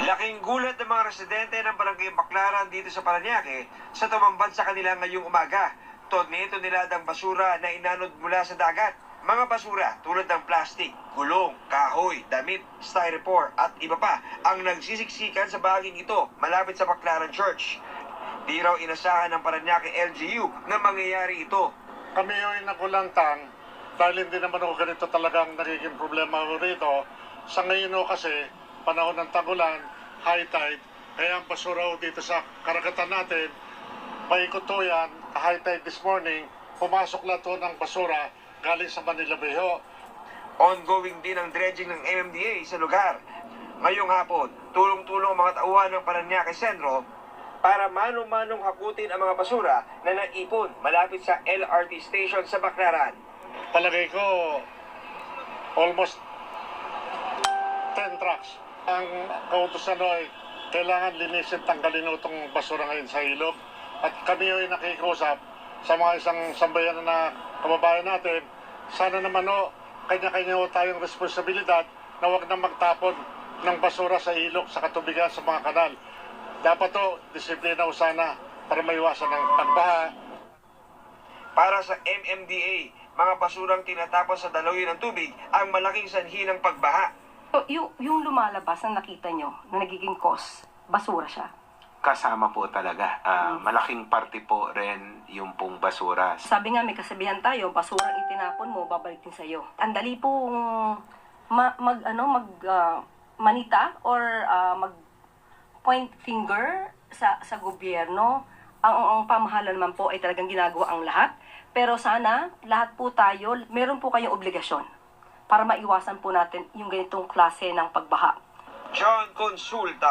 Laking gulat ng mga residente ng Barangay Baclaran dito sa Parañaque sa tumambad sa kanila ngayong umaga. Tonito-niladang basura na inanod mula sa dagat. Mga basura tulad ng plastic, gulong, kahoy, damit, styrofoam at iba pa ang nagsisiksikan sa bahaging ito malapit sa Baclaran Church. Di raw inasahan ng Parañaque LGU na mangyayari ito. Kami yung nakulantang dahil hindi naman ako ganito talagang nagiging problema ko rito. Sa ngayon o kasi, panahon ng tagulan, high tide, kaya ang basura ho dito sa karagatan natin, paikot to yan, high tide this morning, pumasok na to ng basura galing sa Manila Bay ho. Ongoing din ang dredging ng MMDA sa lugar. Ngayong hapon, tulong-tulong ang mga tauhan ng Parañaque Sentro para mano-manong hakutin ang mga basura na naipon malapit sa LRT station sa Baclaran. Palagay ko, almost 10 trucks. Ang kautusan ay kailangan linisin, tanggalin itong basura ngayon sa ilog. At kami ay nakikusap sa mga isang sambayan na kababayan natin. Sana naman kanya-kanya tayong responsibilidad na huwag na magtapon ng basura sa ilog, sa katubigan, sa mga kanal. Dapat disiplina sana para maiwasan ng pagbaha. Para sa MMDA, mga basurang tinatapon sa daloy ng tubig ang malaking sanhi ng pagbaha. So, yung lumalabas na nakita nyo, na nagiging cause, basura siya. Kasama po talaga. Malaking parte po rin yung pong basura. Sabi nga, may kasabihan tayo, basurang itinapon mo, babalik din sa'yo. Ang dali pong manita or mag-point finger sa gobyerno. Ang pamahalaan naman po ay talagang ginagawa ang lahat. Pero sana, lahat po tayo, meron po kayong obligasyon para maiwasan po natin yung ganitong klase ng pagbaha. John Consulta.